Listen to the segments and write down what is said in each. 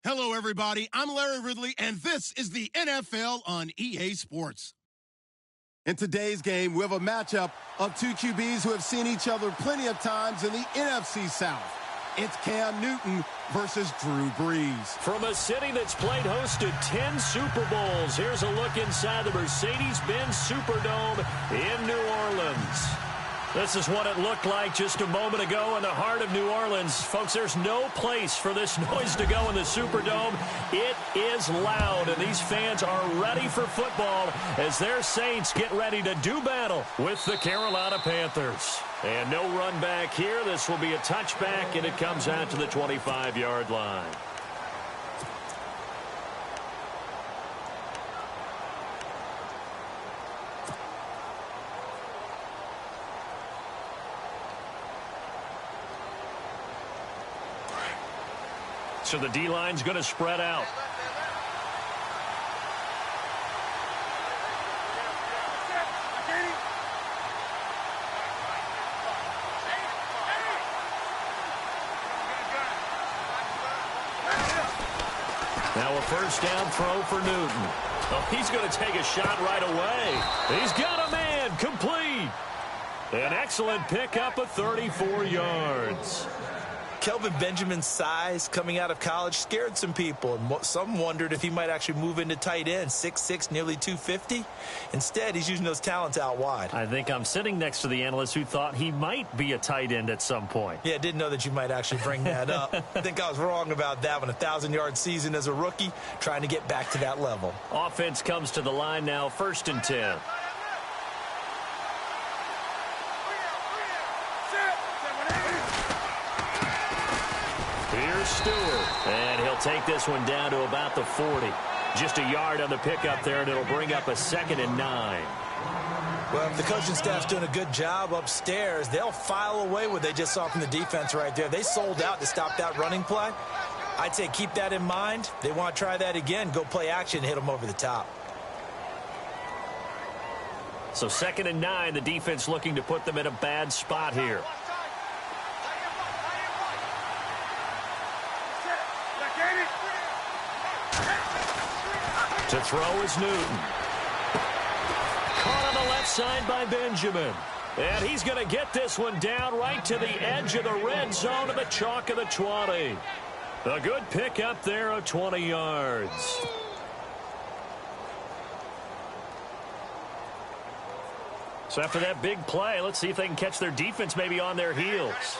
Hello, everybody. I'm Larry Ridley, and this is the NFL on EA Sports. In today's game, we have a matchup of two QBs who have seen each other plenty of times in the NFC South. It's Cam Newton versus Drew Brees. From a city that's played host to 10 Super Bowls, here's a look inside the Mercedes-Benz Superdome in New Orleans. This is what it looked like just a moment ago in the heart of New Orleans. Folks, there's no place for this noise to go in the Superdome. It is loud, and these fans are ready for football as their Saints get ready to do battle with the Carolina Panthers. And no run back here. This will be a touchback, and it comes out to the 25-yard line. So the D-line's going to spread out. Now a first down throw for Newton. Oh, he's going to take a shot right away. He's got a man, complete. An excellent pickup of 34 yards. Kelvin Benjamin's size coming out of college scared some people, and some wondered if he might actually move into tight end, 6'6", nearly 250. Instead, he's using those talents out wide. I think I'm sitting next to the analyst who thought he might be a tight end at some point. Yeah, didn't know that you might actually bring that up. I think I was wrong about that one. 1,000-yard season as a rookie, trying to get back to that level. Offense comes to the line now, 1st and 10. Stewart, and he'll take this one down to about the 40. Just a yard on the pickup there, and it'll bring up a 2nd and 9. Well, if the coaching staff's doing a good job upstairs, they'll file away what they just saw from the defense right there. They sold out to stop that running play. I'd say keep that in mind. They want to try that again, go play action, hit them over the top. So 2nd and 9, the defense looking to put them in a bad spot here. To throw is Newton. Caught on the left side by Benjamin. And he's going to get this one down right to the edge of the red zone of the chalk of the 20. A good pickup there of 20 yards. So after that big play, let's see if they can catch their defense maybe on their heels.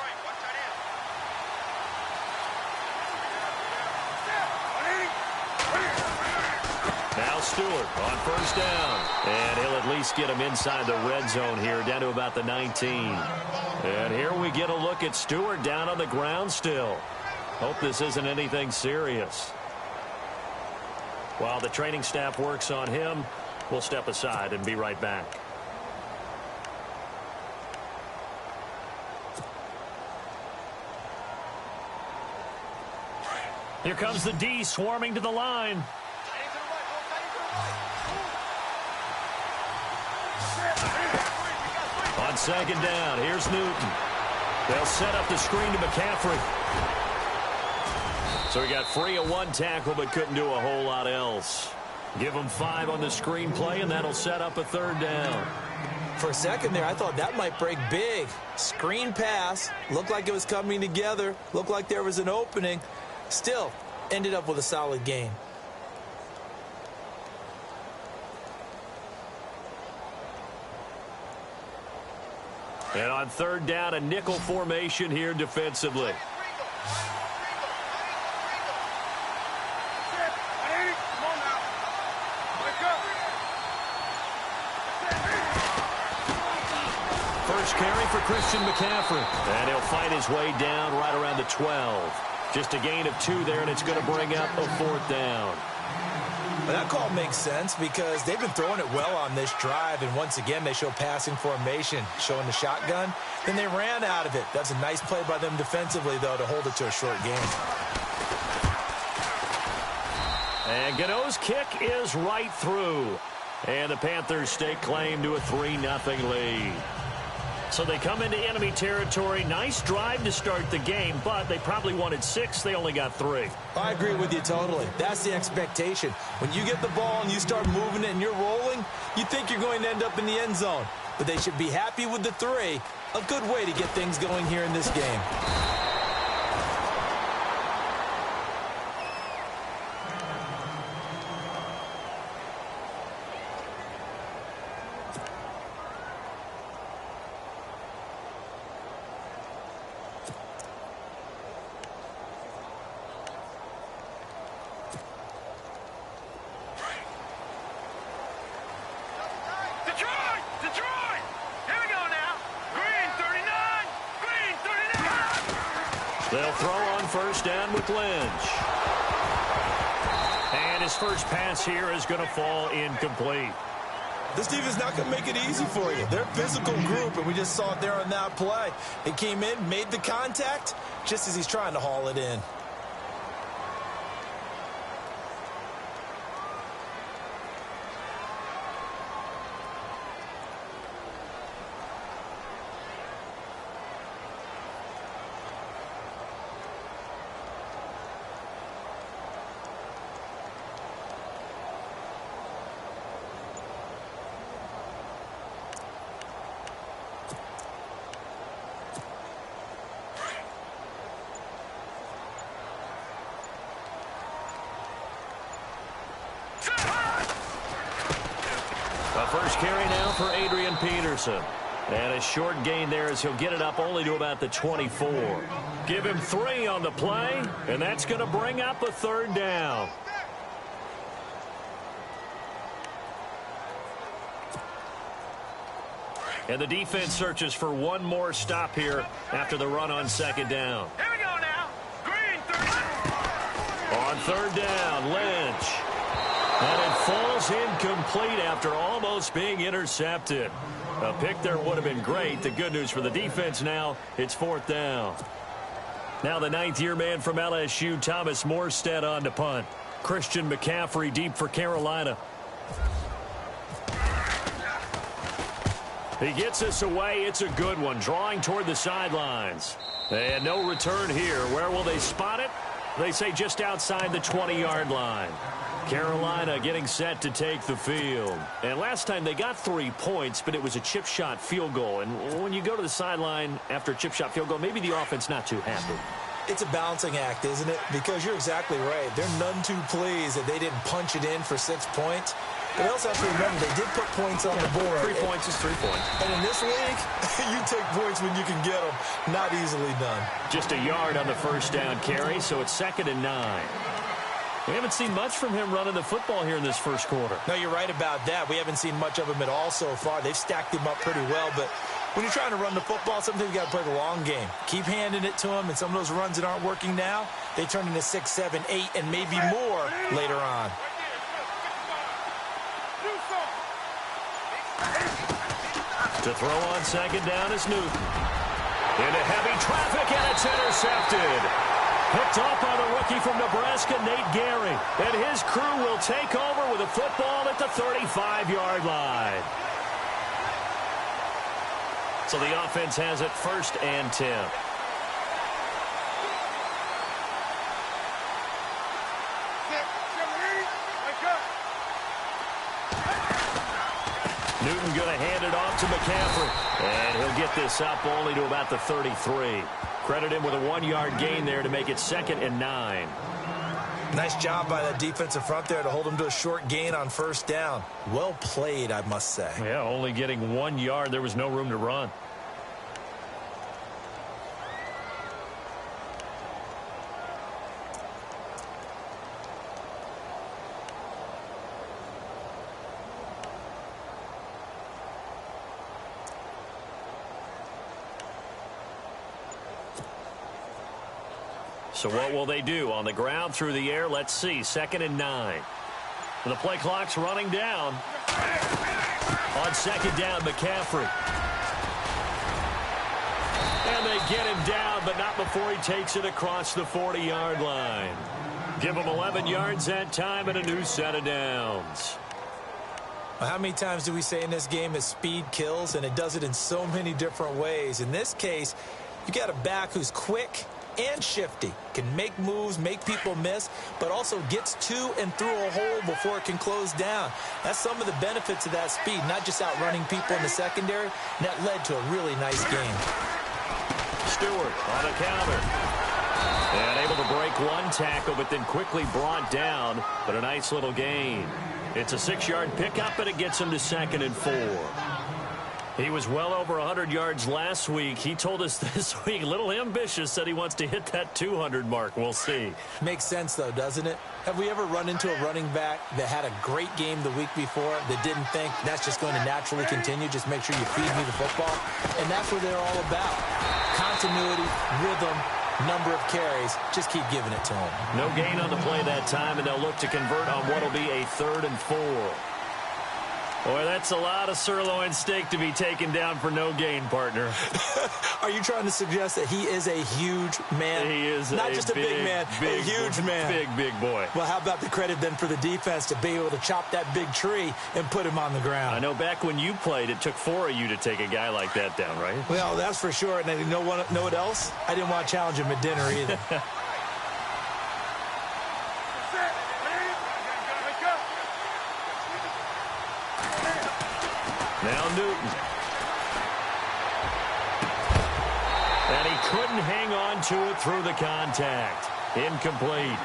Now Stewart on 1st down. And he'll at least get him inside the red zone here, down to about the 19. And here we get a look at Stewart down on the ground still. Hope this isn't anything serious. While the training staff works on him, we'll step aside and be right back. Here comes the D swarming to the line. On 2nd down, here's Newton. They'll set up the screen to McCaffrey. So he got free of one tackle but couldn't do a whole lot else. Give him 5 on the screen play, and that'll set up a 3rd down. For a second there, I thought that might break big. Screen pass, looked like it was coming together, looked like there was an opening. Still, ended up with a solid game. And on 3rd down, a nickel formation here defensively. First carry for Christian McCaffrey. And he'll fight his way down right around the 12. Just a gain of 2 there, and it's going to bring up a 4th down. Well, that call makes sense because they've been throwing it well on this drive, and once again they show passing formation, showing the shotgun. Then they ran out of it. That's a nice play by them defensively, though, to hold it to a short game. And Gano's kick is right through. And the Panthers stake claim to a 3-0 lead. So they come into enemy territory. Nice drive to start the game, but they probably wanted 6. They only got 3. I agree with you totally. That's the expectation. When you get the ball and you start moving it and you're rolling, you think you're going to end up in the end zone. But they should be happy with the 3. A good way to get things going here in this game. They'll throw on first down with Lynch. And his first pass here is going to fall incomplete. This defense is not going to make it easy for you. They're a physical group, and we just saw it there on that play. They came in, made the contact, just as he's trying to haul it in. First carry now for Adrian Peterson. And a short gain there as he'll get it up only to about the 24. Give him 3 on the play, and that's going to bring up a third down. And the defense searches for one more stop here after the run on second down. Here we go now. Green, third. On third down, Lynch. And it falls incomplete after almost being intercepted. A pick there would have been great. The good news for the defense now, it's 4th down. Now the 9th-year man from LSU, Thomas Morstead, on to punt. Christian McCaffrey deep for Carolina. He gets us away. It's a good one, drawing toward the sidelines. And no return here. Where will they spot it? They say just outside the 20-yard line. Carolina getting set to take the field. And last time they got 3 points, but it was a chip shot field goal. And when you go to the sideline after a chip shot field goal, maybe the offense not too happy. It's a balancing act, isn't it? Because you're exactly right. They're none too pleased that they didn't punch it in for 6 points. But they also have to remember they did put points on the board. 3 points is 3 points. And in this league, you take points when you can get them. Not easily done. Just a yard on the first down carry, so it's 2nd and 9. We haven't seen much from him running the football here in this first quarter. No, you're right about that. We haven't seen much of him at all so far. They've stacked him up pretty well, but when you're trying to run the football, sometimes you got to play the long game. Keep handing it to him, and some of those runs that aren't working now, they turn into 6, 7, 8, and maybe more later on. To throw on second down is Newton. Into heavy traffic, and it's intercepted. Picked up by the rookie from Nebraska, Nate Gary. And his crew will take over with a football at the 35-yard line. So the offense has it 1st and 10. Newton going to hand it off to McCaffrey. And he'll get this up only to about the 33. Credit him with a 1-yard gain there to make it 2nd and 9. Nice job by that defensive front there to hold him to a short gain on first down. Well played, I must say. Yeah, only getting 1 yard. There was no room to run. So what will they do? On the ground, through the air, let's see. 2nd and 9. And the play clock's running down. On 2nd down, McCaffrey. And they get him down, but not before he takes it across the 40-yard line. Give him 11 yards that time and a new set of downs. Well, how many times do we say in this game that speed kills, and it does it in so many different ways? In this case, you got a back who's quick and shifty, can make moves, make people miss, but also gets to and through a hole before it can close down. That's some of the benefits of that speed, not just outrunning people in the secondary, and that led to a really nice game. Stewart on a counter. And able to break one tackle, but then quickly brought down, but a nice little gain. It's a 6-yard pickup, and it gets him to 2nd and 4. He was well over 100 yards last week. He told us this week, a little ambitious, said he wants to hit that 200 mark. We'll see. Makes sense, though, doesn't it? Have we ever run into a running back that had a great game the week before that didn't think that's just going to naturally continue? Just make sure you feed me the football. And that's what they're all about. Continuity, rhythm, number of carries. Just keep giving it to them. No gain on the play that time, and they'll look to convert on what will be a 3rd and 4. Boy, that's a lot of sirloin steak to be taken down for no gain, partner. Are you trying to suggest that he is a huge man? He is not just a big man, a huge man. Big boy. Well, how about the credit then for the defense to be able to chop that big tree and put him on the ground? I know back when you played, it took 4 of you to take a guy like that down, right? Well, that's for sure. And you know what else? I didn't want to challenge him at dinner either. Now Newton. And he couldn't hang on to it through the contact. Incomplete.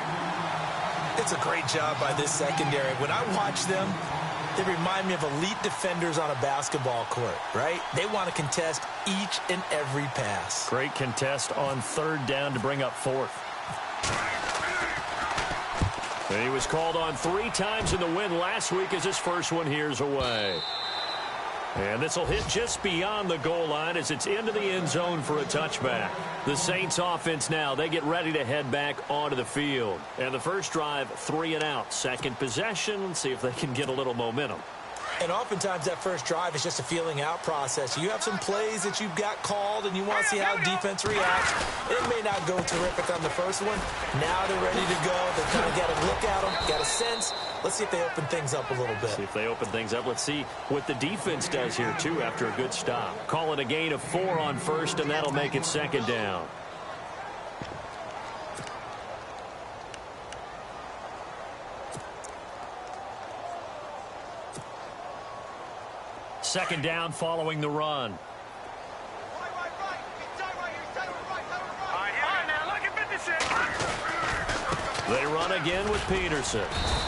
It's a great job by this secondary. When I watch them, they remind me of elite defenders on a basketball court, right? They want to contest each and every pass. Great contest on 3rd down to bring up 4th. And he was called on 3 times in the win last week as his first one here's away. And this will hit just beyond the goal line as it's into the end zone for a touchback. The Saints offense now, they get ready to head back onto the field. And the first drive, 3 and out. Second possession, let's see if they can get a little momentum. And oftentimes that first drive is just a feeling out process. You have some plays that you've got called and you want to see how defense reacts. It may not go terrific on the first one. Now they're ready to go. They kind of got to look at them, got a sense. Let's see if they open things up a little bit. See if they open things up. Let's see what the defense does here, too, after a good stop. Call it a gain of 4 on 1st, and that'll make it 2nd down. Second down following the run. They run again with Peterson.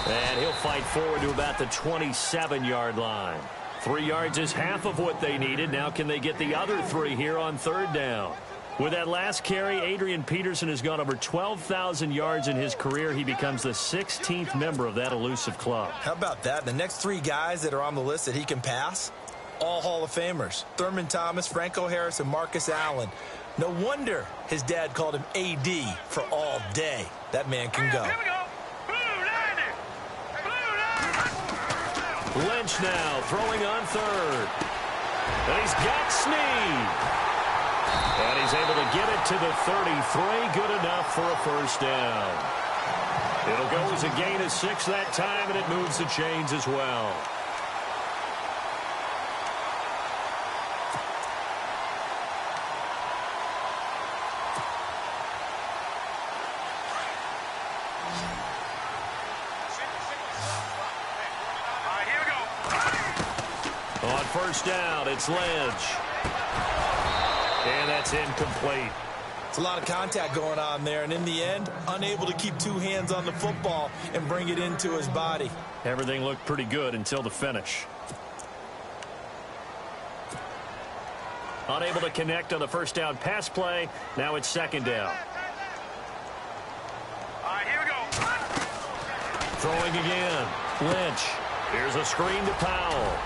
And he'll fight forward to about the 27-yard line. 3 yards is half of what they needed. Now can they get the other 3 here on 3rd down? With that last carry, Adrian Peterson has gone over 12,000 yards in his career. He becomes the 16th member of that elusive club. How about that? The next 3 guys that are on the list that he can pass, all Hall of Famers. Thurman Thomas, Franco Harris, and Marcus Allen. No wonder his dad called him AD for all day. That man can go. Here we go. Lynch now throwing on 3rd. And he's got Snead. And he's able to get it to the 33. Good enough for a first down. It'll go as a gain of 6 that time, and it moves the chains as well. On first down, it's Lynch. And that's incomplete. It's a lot of contact going on there, and in the end, unable to keep 2 hands on the football and bring it into his body. Everything looked pretty good until the finish. Unable to connect on the first down pass play. Now it's 2nd down. Here we go. Throwing again. Lynch. Here's a screen to Powell.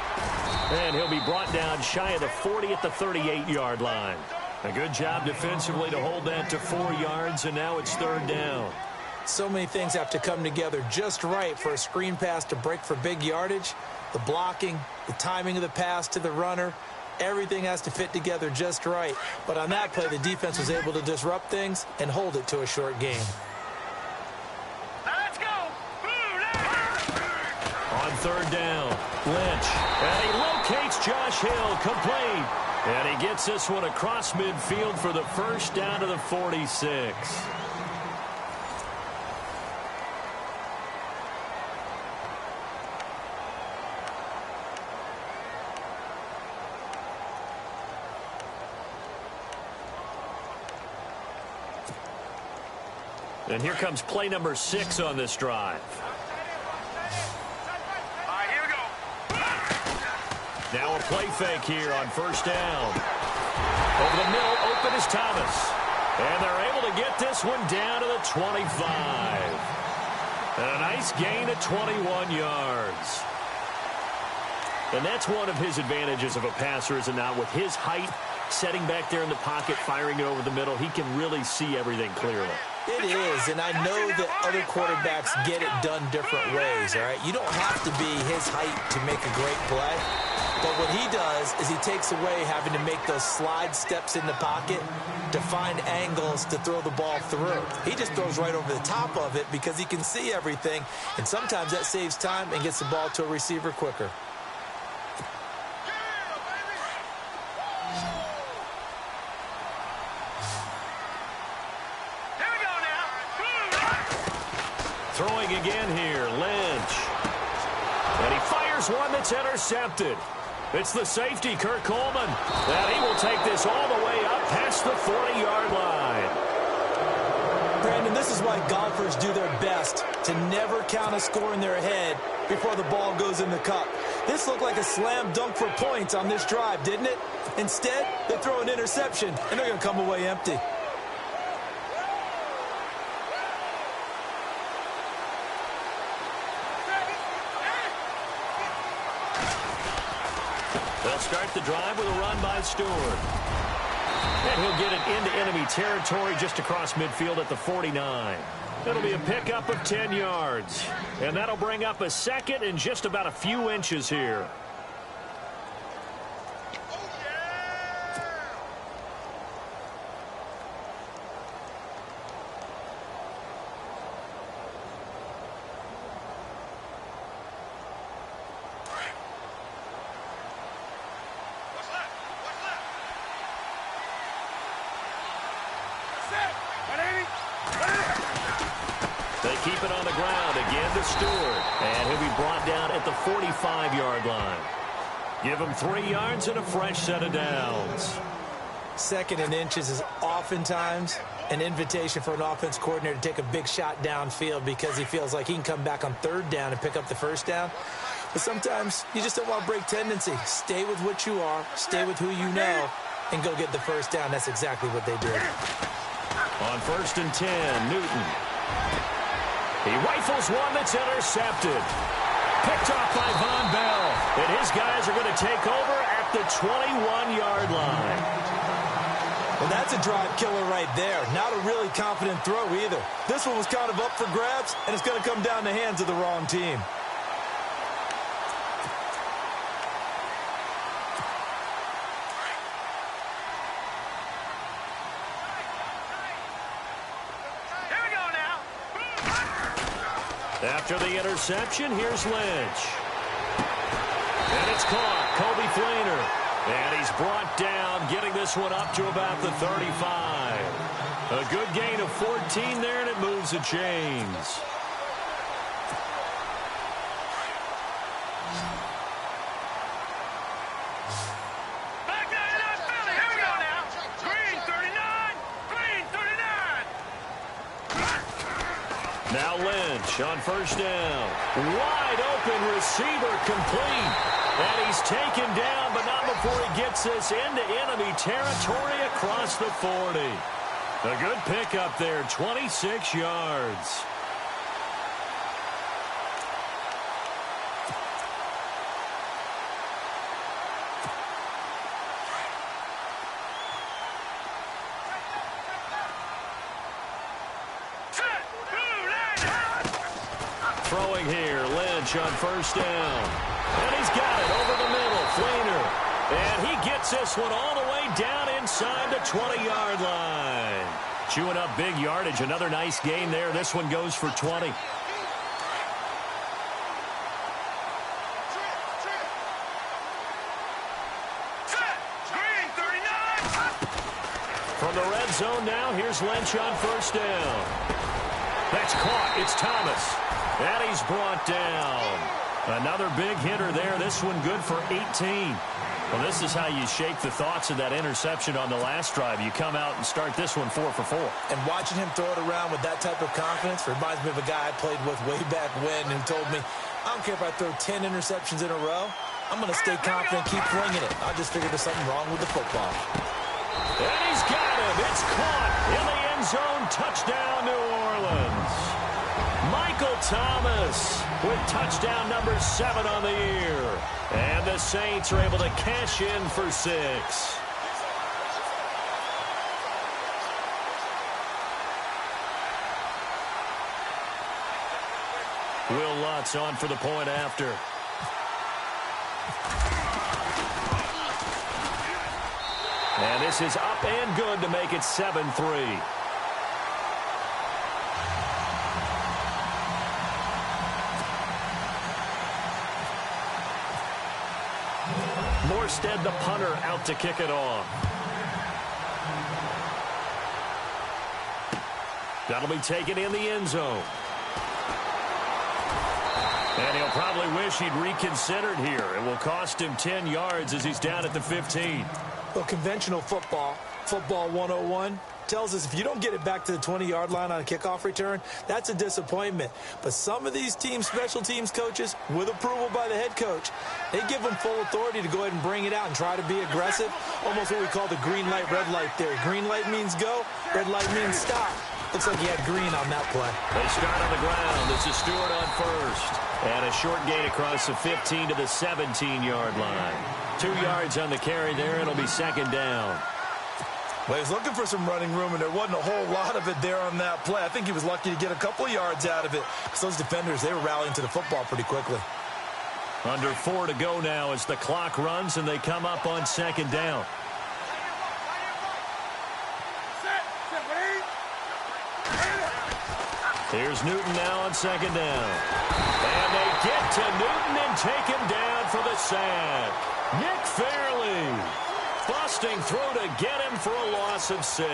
And he'll be brought down shy of the 40 at the 38-yard line. A good job defensively to hold that to 4 yards, and now it's 3rd down. So many things have to come together just right for a screen pass to break for big yardage. The blocking, the timing of the pass to the runner, everything has to fit together just right. But on that play, the defense was able to disrupt things and hold it to a short game. Now let's go. On third down. Lynch. And he locates Josh Hill. Complete. And he gets this one across midfield for the first down to the 46. And here comes play number 6 on this drive. All right, here we go. Now a play fake here on first down. Over the middle, open is Thomas. And they're able to get this one down to the 25. And a nice gain of 21 yards. And that's one of his advantages of a passer, is it not? With his height, setting back there in the pocket, firing it over the middle, he can really see everything clearly. It is, and I know that other quarterbacks get it done different ways, all right? You don't have to be his height to make a great play, but what he does is he takes away having to make those slide steps in the pocket to find angles to throw the ball through. He just throws right over the top of it because he can see everything, and sometimes that saves time and gets the ball to a receiver quicker. Throwing again here, Lynch. And he fires one that's intercepted. It's the safety, Kurt Coleman. And he will take this all the way up past the 40-yard line. Brandon, this is why golfers do their best to never count a score in their head before the ball goes in the cup. This looked like a slam dunk for points on this drive, didn't it? Instead, they throw an interception, and they're going to come away empty. They'll start the drive with a run by Stewart. And he'll get it into enemy territory just across midfield at the 49. It'll be a pickup of 10 yards. And that'll bring up a second and just about a few inches here. They keep it on the ground again to Stewart. And he'll be brought down at the 45-yard line. Give him 3 yards and a fresh set of downs. Second and inches is oftentimes an invitation for an offense coordinator to take a big shot downfield because he feels like he can come back on third down and pick up the first down. But sometimes you just don't want to break tendency. Stay with what you are, stay with who you know, and go get the first down. That's exactly what they did. On 1st and 10, Newton. He rifles one that's intercepted. Picked off by Von Bell. And his guys are going to take over at the 21-yard line. Well, that's a drive killer right there. Not a really confident throw either. This one was kind of up for grabs, and it's going to come down the hands of the wrong team. After the interception, here's Lynch. And it's caught. Kobe Fleener. And he's brought down, getting this one up to about the 35. A good gain of 14 there, and it moves the chains. Back to NFL. Here we go now. Green 39. Green 39. Now Lynch on 1st down. Wide open receiver, complete. And he's taken down, but not before he gets this into enemy territory across the 40. A good pickup there, 26 yards. Throwing here, Lynch on 1st down. And he's got it over the middle, Fleener. And he gets this one all the way down inside the 20-yard line. Chewing up big yardage, another nice gain there. This one goes for 20. From the red zone now, here's Lynch on first down. That's caught. It's Thomas. And he's brought down. Another big hitter there. This one good for 18. Well, this is how you shake the thoughts of that interception on the last drive. You come out and start this one 4 for 4. And watching him throw it around with that type of confidence reminds me of a guy I played with way back when who told me, I don't care if I throw 10 interceptions in a row. I'm going to stay confident, keep flinging it. I just figured there's something wrong with the football. And he's got him. It's caught in the end zone. Touchdown, New Orleans. Michael Thomas with touchdown number 7 on the year. And the Saints are able to cash in for 6. Will Lutz on for the point after. And this is up and good to make it 7-3. Morstead, the punter, out to kick it off. That'll be taken in the end zone. And he'll probably wish he'd reconsidered here. It will cost him 10 yards as he's down at the 15. Well, conventional football 101, tells us if you don't get it back to the 20-yard line on a kickoff return, that's a disappointment. But some of these teams, special teams coaches, with approval by the head coach, they give them full authority to go ahead and bring it out and try to be aggressive, almost what we call the green light, red light theory. Green light means go, red light means stop. Looks like he had green on that play. They start on the ground. This is Stewart on first. And a short gain across the 15 to the 17-yard line. 2 yards on the carry there. It'll be second down. Well, he was looking for some running room, and there wasn't a whole lot of it there on that play. I think he was lucky to get a couple of yards out of it, because those defenders, they were rallying to the football pretty quickly. Under 4 to go now as the clock runs, and they come up on second down. Here's Newton now on second down. And they get to Newton and take him down for the sack. Nick Fairley busting through to get him for a loss of 6.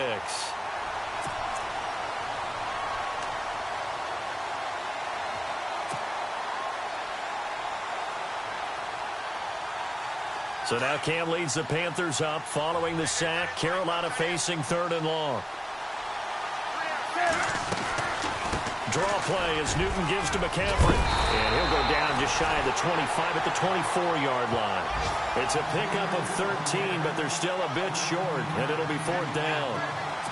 So now Cam leads the Panthers up following the sack. Carolina facing 3rd and long. Draw play as Newton gives to McCaffrey. And he'll go down just shy of the 25 at the 24-yard line. It's a pickup of 13, but they're still a bit short, and it'll be 4th down.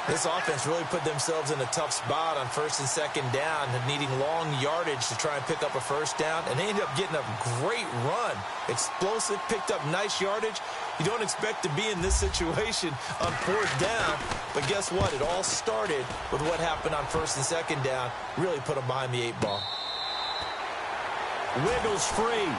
This offense really put themselves in a tough spot on 1st and 2nd down, needing long yardage to try and pick up a 1st down, and they ended up getting a great run. Explosive, picked up nice yardage. You don't expect to be in this situation on 4th down, but guess what? It all started with what happened on 1st and 2nd down. Really put them behind the 8 ball. Wiggles free.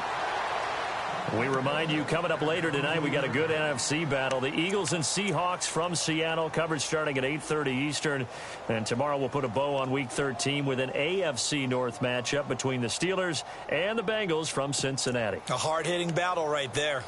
We remind you, coming up later tonight, we got a good NFC battle. The Eagles and Seahawks from Seattle, coverage starting at 8:30 Eastern. And tomorrow we'll put a bow on Week 13 with an AFC North matchup between the Steelers and the Bengals from Cincinnati. A hard-hitting battle right there.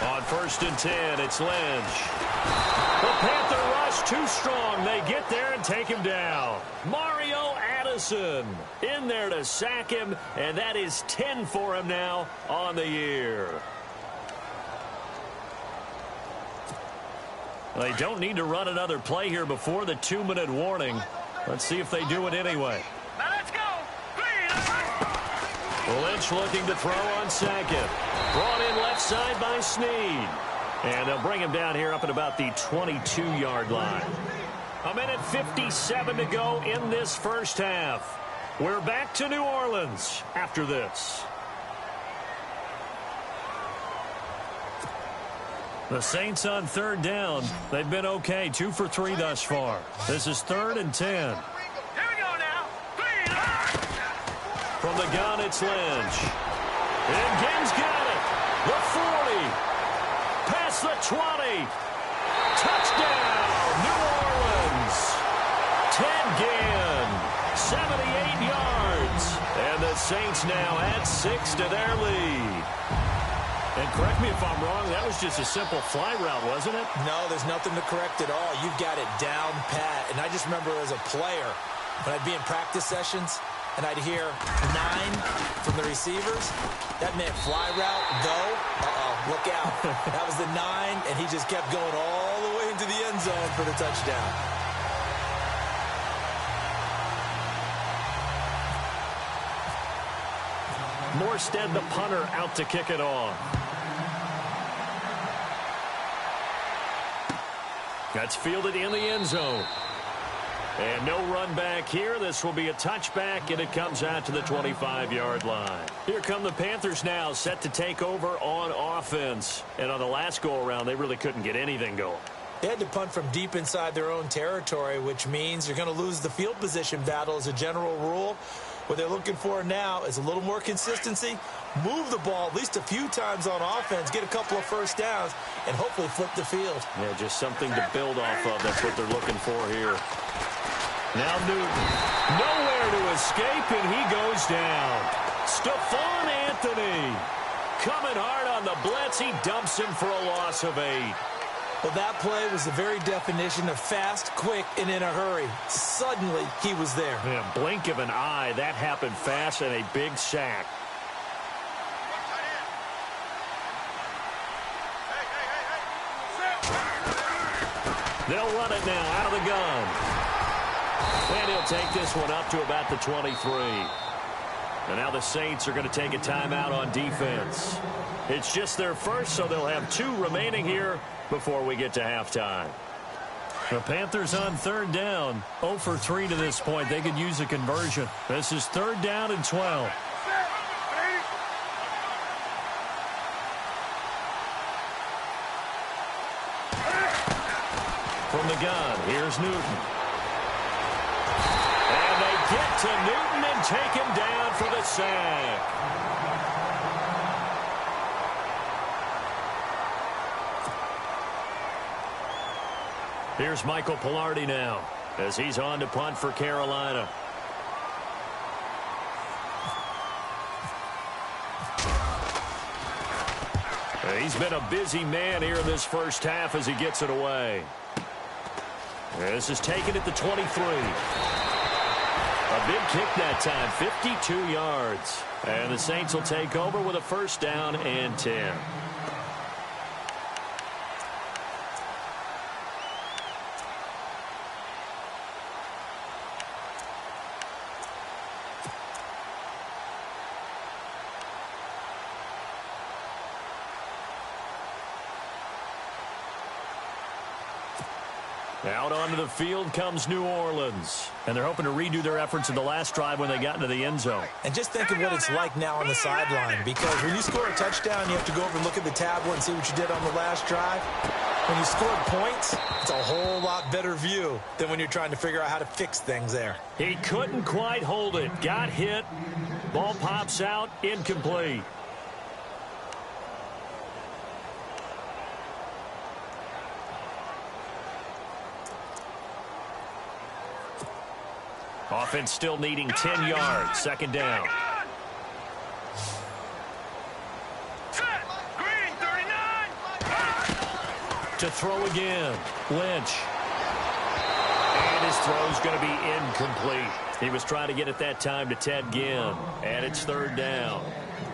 On 1st and 10, it's Lynch. The Panther rush too strong. They get there and take him down. Mario Addison in there to sack him, and that is 10 for him now on the year. They don't need to run another play here before the 2-minute warning. Let's see if they do it anyway. Now let's go. Lynch looking to throw on second. Brought in left side by Snead. And they'll bring him down here up at about the 22-yard line. 1:57 to go in this first half. We're back to New Orleans after this. The Saints on 3rd down. They've been okay. 2 for 3 thus far. This is 3rd and 10. Here we go now. From the gun, it's Lynch. And Gibbs got it. The 40. Past the 20. Touchdown, New Orleans. Ted Ginn, 78 yards. And the Saints now add 6 to their lead. And correct me if I'm wrong, that was just a simple fly route, wasn't it? No, there's nothing to correct at all. You've got it down pat. And I just remember as a player, when I'd be in practice sessions, and I'd hear 9 from the receivers, that meant fly route, go, look out. That was the 9, and he just kept going all the way into the end zone for the touchdown. Morstead, the punter, out to kick it off. That's fielded in the end zone. And no run back here. This will be a touchback, and it comes out to the 25-yard line. Here come the Panthers now, set to take over on offense. And on the last go-around, they really couldn't get anything going. They had to punt from deep inside their own territory, which means you're going to lose the field position battle as a general rule. What they're looking for now is a little more consistency, move the ball at least a few times on offense, get a couple of first downs, and hopefully flip the field. Yeah, just something to build off of. That's what they're looking for here. Now Newton, nowhere to escape, and he goes down. Stephon Anthony coming hard on the blitz. He dumps him for a loss of 8. Well, that play was the very definition of fast, quick, and in a hurry. Suddenly, he was there. Yeah, blink of an eye. That happened fast and a big sack. They'll run it now out of the gun. And he'll take this one up to about the 23. And now the Saints are going to take a timeout on defense. It's just their first, so they'll have 2 remaining here before we get to halftime. The Panthers on 3rd down. 0 for 3 to this point. They could use a conversion. This is 3rd down and 12. From the gun, here's Newton. And they get to Newton and take him down for the sack. Here's Michael Pilardi now as he's on to punt for Carolina. He's been a busy man here in this first half as he gets it away. This is taken at the 23. A big kick that time, 52 yards. And the Saints will take over with a 1st down and 10. Out onto the field comes New Orleans. And they're hoping to redo their efforts in the last drive when they got into the end zone. And just think of what it's like now on the sideline, because when you score a touchdown, you have to go over and look at the tablet and see what you did on the last drive. When you scored points, it's a whole lot better view than when you're trying to figure out how to fix things there. He couldn't quite hold it. Got hit. Ball pops out. Incomplete. Offense still needing 10 yards. 2nd down. Green, 39. To throw again. Lynch. And his throw's going to be incomplete. He was trying to get it that time to Ted Ginn. And it's 3rd down.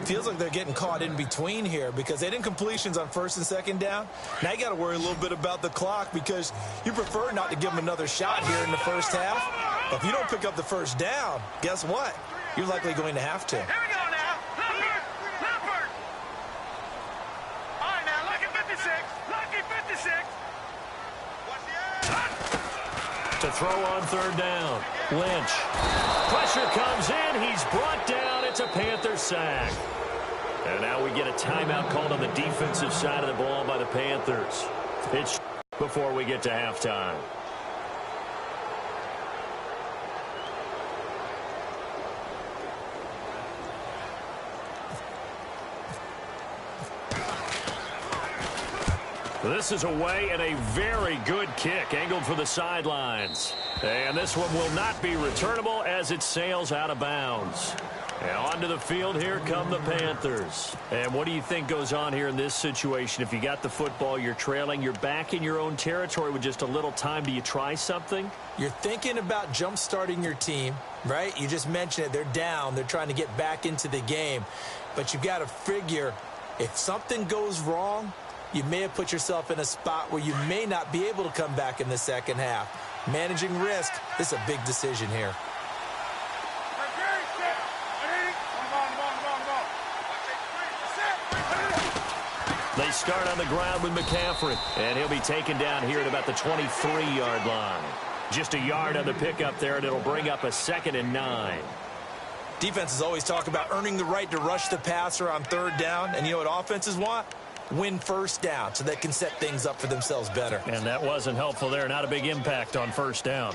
Feels like they're getting caught in between here because they had incompletions on 1st and 2nd down. Now you got to worry a little bit about the clock because you prefer not to give them another shot here in the first half. But if you don't pick up the 1st down, guess what? You're likely going to have to. Here we go now. Leopard. All right, now, lucky 56. Lucky 56. To throw on 3rd down. Lynch. Pressure comes in. He's brought down. It's a Panther sack. And now we get a timeout called on the defensive side of the ball by the Panthers. It's before we get to halftime. This is away and a very good kick angled for the sidelines. And this one will not be returnable as it sails out of bounds. And onto the field, here come the Panthers. And what do you think goes on here in this situation? If you got the football, you're trailing, you're back in your own territory with just a little time. Do you try something? You're thinking about jump-starting your team, right? You just mentioned it. They're down. They're trying to get back into the game. But you've got to figure if something goes wrong, you may have put yourself in a spot where you may not be able to come back in the second half. Managing risk, this is a big decision here. They start on the ground with McCaffrey, and he'll be taken down here at about the 23-yard line. Just a yard on the pickup there, and it'll bring up a 2nd and 9. Defenses always talk about earning the right to rush the passer on 3rd down, and you know what offenses want? Win 1st down so they can set things up for themselves better. And that wasn't helpful there. Not a big impact on 1st down.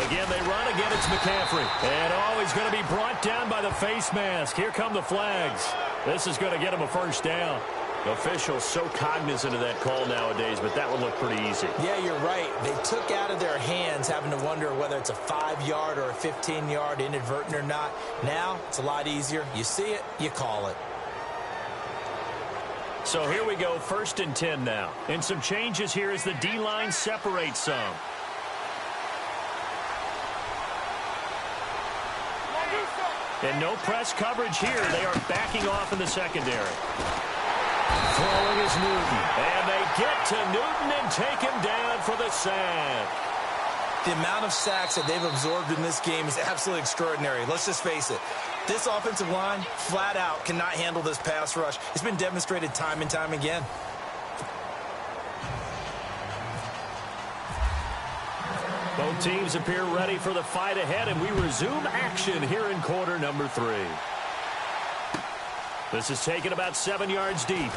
Again, they run. Again, it's McCaffrey. And he's going to be brought down by the face mask. Here come the flags. This is going to get him a 1st down. Officials so cognizant of that call nowadays, but that would look pretty easy. Yeah, you're right. They took out of their hands having to wonder whether it's a 5-yard or a 15-yard inadvertent or not. Now, it's a lot easier. You see it, you call it. So here we go, 1st and 10 now. And some changes here as the D-line separates some. And no press coverage here. They are backing off in the secondary. Throwing is Newton. And they get to Newton and take him down for the sack. The amount of sacks that they've absorbed in this game is absolutely extraordinary. Let's just face it. This offensive line, flat out, cannot handle this pass rush. It's been demonstrated time and time again. Both teams appear ready for the fight ahead, and we resume action here in quarter number 3. This is taken about 7 yards deep.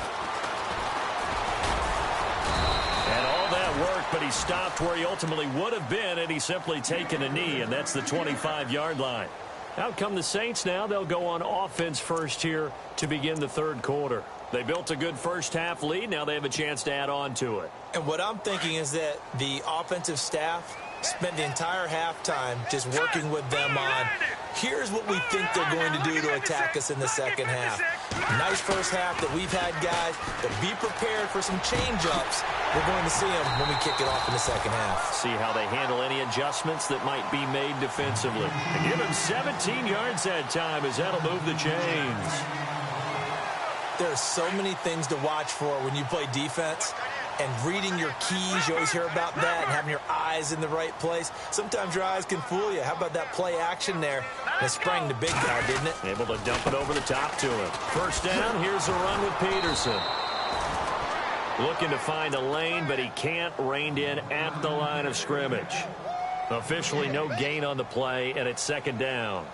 And all that worked, but he stopped where he ultimately would have been, and he's simply taken a knee, and that's the 25-yard line. Out come the Saints now. They'll go on offense first here to begin the 3rd quarter. They built a good first-half lead. Now they have a chance to add on to it. And what I'm thinking is that the offensive staff spent the entire halftime just working with them on, here's what we think they're going to do to attack us in the second half. Nice first half that we've had, guys, but be prepared for some change-ups. We're going to see them when we kick it off in the second half. See how they handle any adjustments that might be made defensively. And give him 17 yards that time as that'll move the chains. There are so many things to watch for when you play defense. And reading your keys, you always hear about that, and having your eyes in the right place. Sometimes your eyes can fool you. How about that play action there? It sprang the big guy, didn't it? Able to dump it over the top to him. 1st down, here's a run with Peterson. Looking to find a lane, but he can't. Reined in at the line of scrimmage. Officially no gain on the play, and it's 2nd down.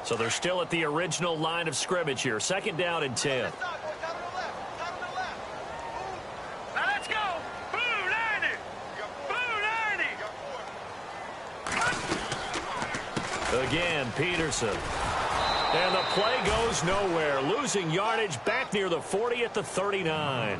So they're still at the original line of scrimmage here. 2nd down and 10. Now let's go. Blue 90. Blue 90. Again, Peterson. And the play goes nowhere. Losing yardage back near the 40 at the 39.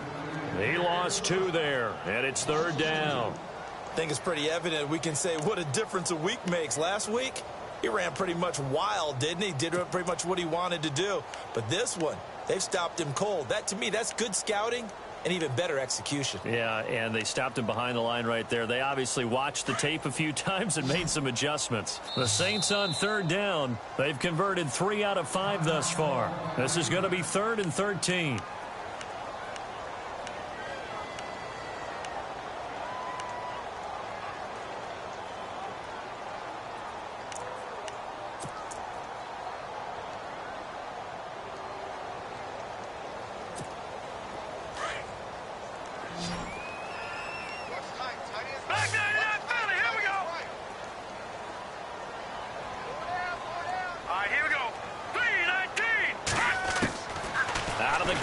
He lost 2 there, and it's 3rd down. I think it's pretty evident we can say what a difference a week makes. Last week, he ran pretty much wild, didn't he? Did pretty much what he wanted to do. But this one, they've stopped him cold. That, to me, that's good scouting and even better execution. Yeah, and they stopped him behind the line right there. They obviously watched the tape a few times and made some adjustments. The Saints on 3rd down. They've converted 3 out of 5 thus far. This is going to be 3rd and 13.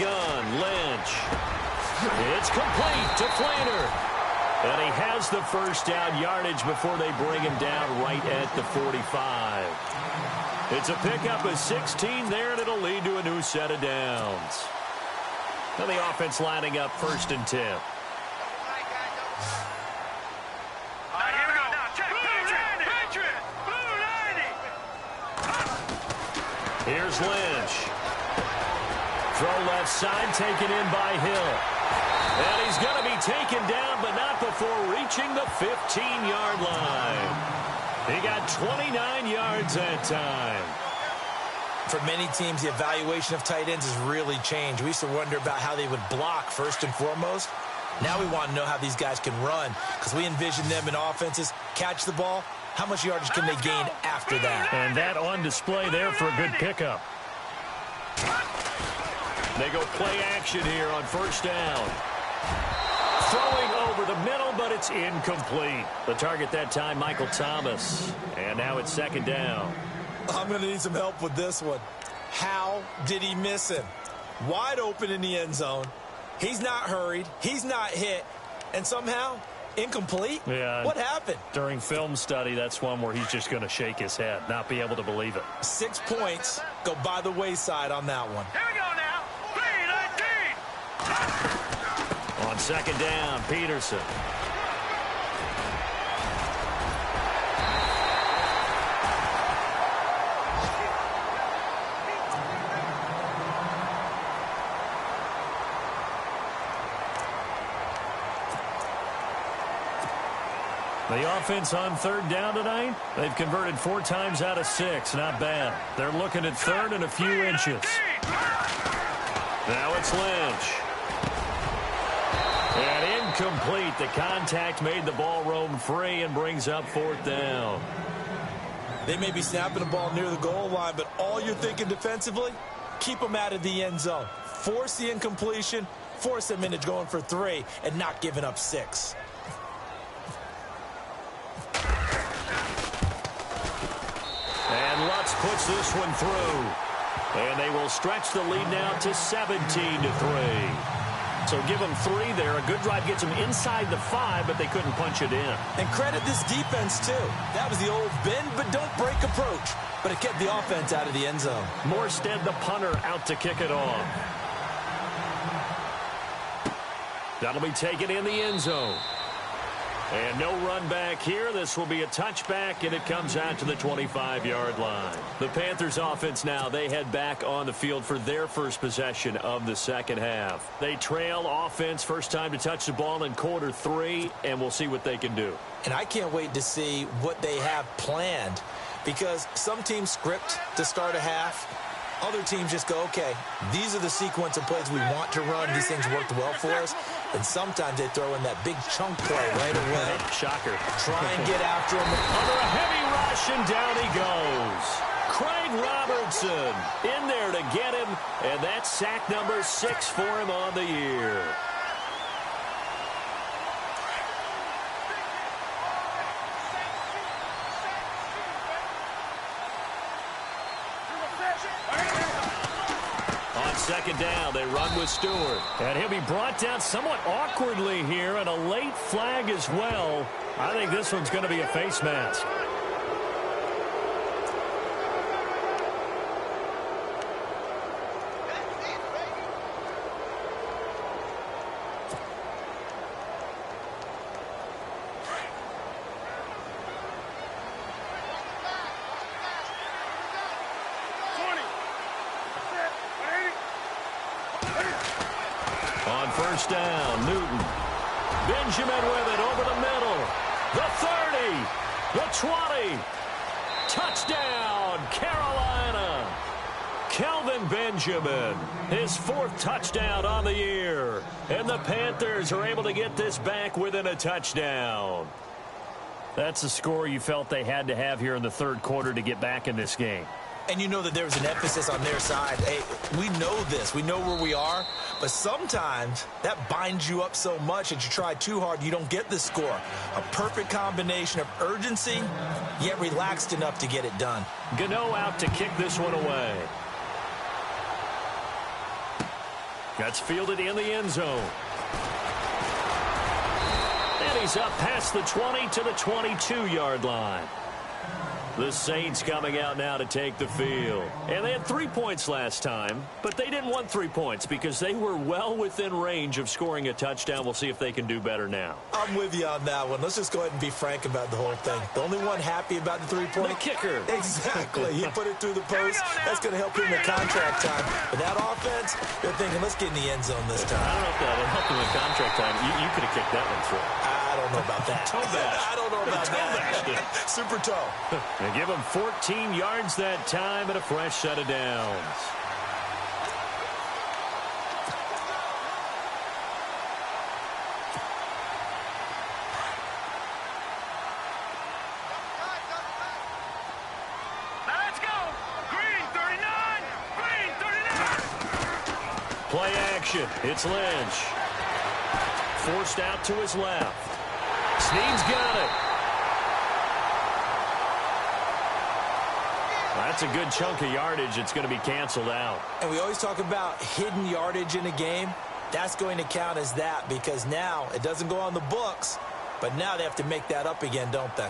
gun. Lynch. It's complete to Flainer. And he has the first down yardage before they bring him down right at the 45. It's a pickup of 16 there, and it'll lead to a new set of downs. Now the offense lining up 1st and 10. Here's Lynch. Throw left side, taken in by Hill. And he's going to be taken down, but not before reaching the 15-yard line. He got 29 yards that time. For many teams, the evaluation of tight ends has really changed. We used to wonder about how they would block first and foremost. Now we want to know how these guys can run, because we envision them in offenses catch the ball. How much yardage can they gain after that? And that on display there for a good pickup. They go play action here on 1st down. Throwing over the middle, but it's incomplete. The target that time, Michael Thomas. And now it's 2nd down. I'm going to need some help with this one. How did he miss him? Wide open in the end zone. He's not hurried. He's not hit. And somehow, incomplete? Yeah. What happened? During film study, that's one where he's just going to shake his head, not be able to believe it. 6 points go by the wayside on that one. Here we go now. 3-19. On 2nd down, Peterson. The offense on 3rd down tonight, they've converted 4 times out of 6. Not bad. They're looking at 3rd and a few inches. Now it's Lynch. And incomplete. The contact made the ball roam free and brings up 4th down. They may be snapping the ball near the goal line, but all you're thinking defensively, keep them out of the end zone. Force the incompletion, force them into going for 3, and not giving up 6. And Lutz puts this one through. And they will stretch the lead now to 17-3. So give them 3 there. A good drive gets them inside the 5, but they couldn't punch it in. And credit this defense, too. That was the old bend but don't break approach. But it kept the offense out of the end zone. Morstead, the punter, out to kick it off. That'll be taken in the end zone. And no run back here. This will be a touchback, and it comes out to the 25-yard line. The Panthers offense now, they head back on the field for their first possession of the 2nd half. They trail offense, first time to touch the ball in quarter 3, and we'll see what they can do. And I can't wait to see what they have planned, because some teams script to start a half. Other teams just go, okay, these are the sequence of plays we want to run. These things worked well for us. And sometimes they throw in that big chunk play right away. Shocker. Try and get after him. Under a heavy rush, and down he goes. Craig Robertson in there to get him. And that's sack number 6 for him on the year. On 2nd down, they run with Stewart. And he'll be brought down somewhat awkwardly here, and a late flag as well. I think this one's going to be a face mask. On 1st down, Newton. Benjamin with it over the middle. The 30. The 20. Touchdown, Carolina. Kelvin Benjamin, his 4th touchdown on the year. And the Panthers are able to get this back within a touchdown. That's the score you felt they had to have here in the 3rd quarter to get back in this game. And you know that there was an emphasis on their side. Hey, we know this. We know where we are. But sometimes that binds you up so much that you try too hard, you don't get the score. A perfect combination of urgency, yet relaxed enough to get it done. Gano out to kick this one away. That's fielded in the end zone. And he's up past the 20 to the 22-yard line. The Saints coming out now to take the field. And they had 3 points last time, but they didn't want 3 points because they were well within range of scoring a touchdown. We'll see if they can do better now. I'm with you on that one. Let's just go ahead and be frank about the whole thing. The only one happy about the 3-point. The kicker. Exactly. He put it through the post. That's going to help him in contract time. But that offense, they're thinking, let's get in the end zone this time. I don't know if that would help him in contract time. You could have kicked that one through. I don't know about that. I don't know about that. Super toe. They give him 14 yards that time and a fresh set of downs. Let's go. Green 39. Green 39. Play action. It's Lynch. Forced out to his left. Snead's got it. That's a good chunk of yardage. It's going to be canceled out. And we always talk about hidden yardage in a game. That's going to count as that because now it doesn't go on the books, but now they have to make that up again, don't they?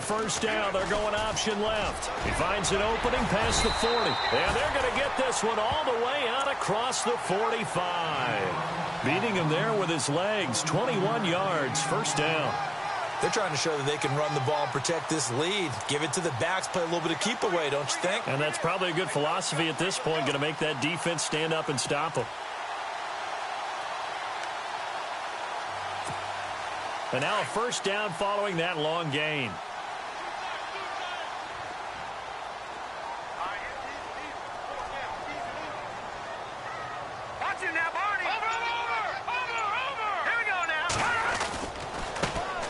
First down, they're going option left. He finds an opening past the 40. And they're going to get this one all the way out across the 45. Beating him there with his legs. 21 yards, first down. They're trying to show that they can run the ball and protect this lead. Give it to the backs, play a little bit of keep away, don't you think? And that's probably a good philosophy at this point. Going to make that defense stand up and stop them. And now a first down following that long gain.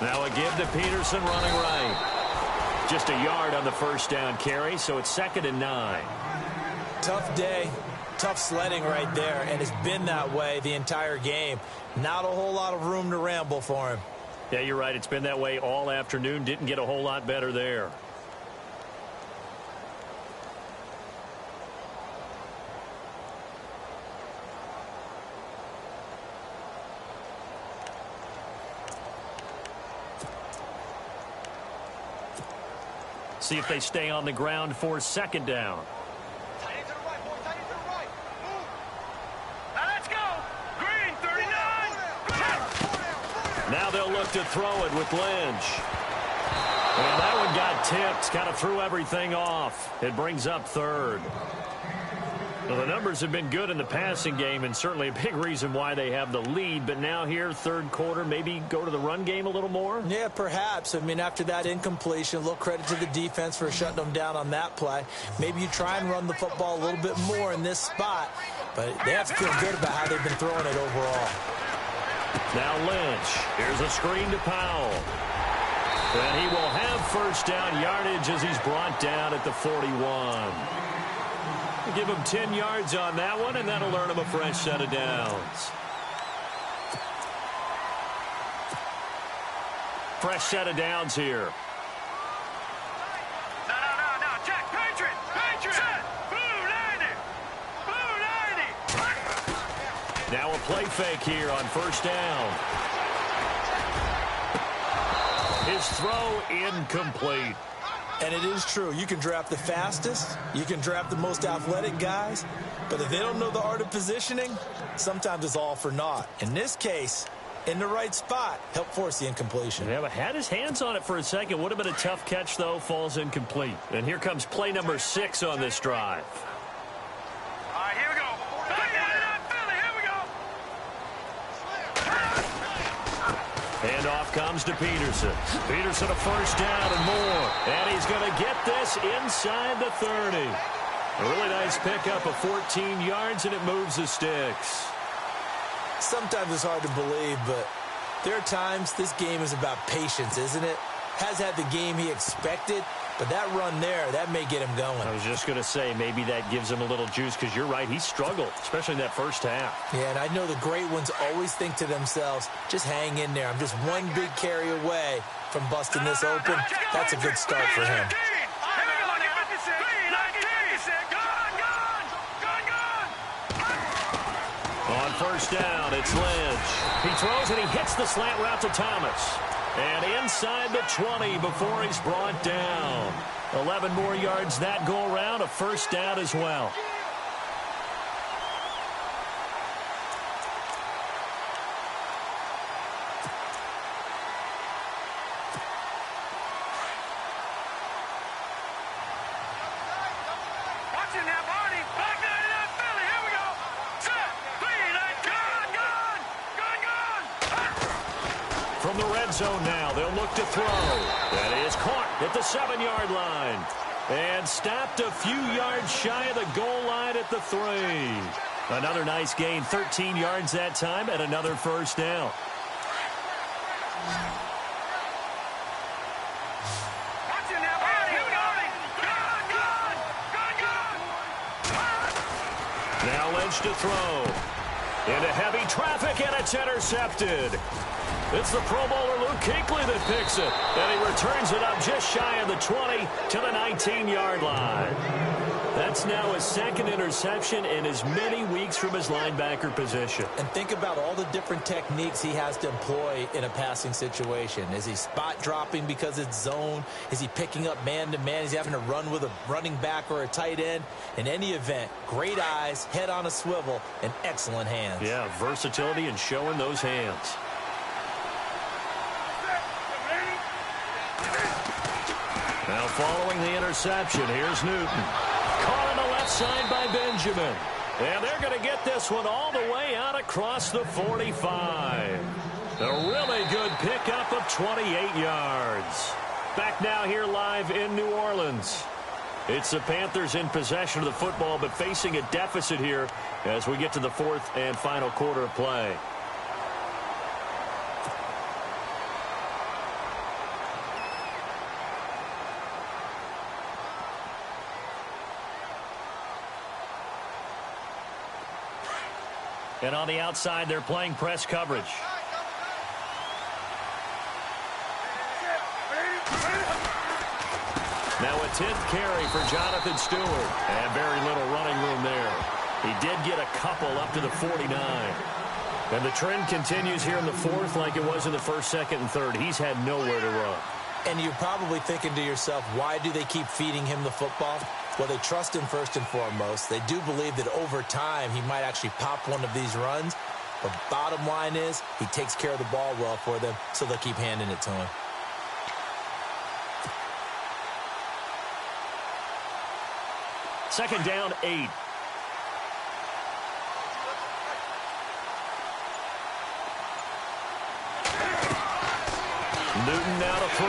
Now a give to Peterson running right. Just a yard on the first down carry, so it's 2nd and 9. Tough day, tough sledding right there, and it's been that way the entire game. Not a whole lot of room to ramble for him. Yeah, you're right. It's been that way all afternoon. Didn't get a whole lot better there. See if they stay on the ground for 2nd down. Tight end to the right, boy. Tight end to the right. Move. Now let's go. Green 39. Now they'll look to throw it with Lynch. And that one got tipped. Kind of threw everything off. It brings up 3rd. Well, the numbers have been good in the passing game and certainly a big reason why they have the lead. But now here, 3rd quarter, maybe go to the run game a little more? Yeah, perhaps. I mean, after that incompletion, a little credit to the defense for shutting them down on that play. Maybe you try and run the football a little bit more in this spot. But they have to feel good about how they've been throwing it overall. Now Lynch. Here's a screen to Powell. And he will have first down yardage as he's brought down at the 41. Give him 10 yards on that one, and that'll earn him a fresh set of downs. Fresh set of downs here. No, Jack, Patriot! Set! Blue 90! Blue 90! Now a play fake here on first down. His throw incomplete. And it is true. You can draft the fastest. You can draft the most athletic guys. But if they don't know the art of positioning, sometimes it's all for naught. In this case, in the right spot, help force the incompletion. Yeah, but had his hands on it for a second. Would have been a tough catch, though. Falls incomplete. And here comes play number 6 on this drive. All right, here we go. Here we go. Handoff comes to Peterson. Peterson a first down and more. And he's going to get this inside the 30. A really nice pickup of 14 yards, and it moves the sticks. Sometimes it's hard to believe, but there are times this game is about patience, isn't it? has had the game he expected, but that run there, that may get him going. I was just going to say, maybe that gives him a little juice, because you're right, he struggled, especially in that first half. Yeah, and I know the great ones always think to themselves, just hang in there. I'm just one big carry away from busting this open. That's a good start for him. On first down, it's Lynch. He throws and he hits the slant route to Thomas. And inside the 20 before he's brought down. 11 more yards that go around, a first down as well. From the red zone now, they'll look to throw. That is caught at the 7-yard line. And stopped a few yards shy of the goal line at the 3. Another nice gain, 13 yards that time, and another first down. Now Lynch to throw. Into heavy traffic, and it's intercepted. It's the Pro Bowler Luke Kuechly that picks it. And he returns it up just shy of the 20 to the 19-yard line. That's now his second interception in as many weeks from his linebacker position. And think about all the different techniques he has to employ in a passing situation. Is he spot dropping because it's zone? Is he picking up man-to-man? Is he having to run with a running back or a tight end? In any event, great eyes, head on a swivel, and excellent hands. Yeah, versatility and showing those hands. Now following the interception, here's Newton. Caught on the left side by Benjamin. And they're going to get this one all the way out across the 45. A really good pickup of 28 yards. Back now here live in New Orleans. It's the Panthers in possession of the football, but facing a deficit here as we get to the fourth and final quarter of play. And on the outside, they're playing press coverage. Now a 10th carry for Jonathan Stewart. And very little running room there. He did get a couple up to the 49. And the trend continues here in the fourth like it was in the first, second, and third. He's had nowhere to run. And you're probably thinking to yourself, why do they keep feeding him the football? Well, they trust him first and foremost. They do believe that over time he might actually pop one of these runs. But bottom line is he takes care of the ball well for them, so they'll keep handing it to him. Second down, 8. Newton now to throw.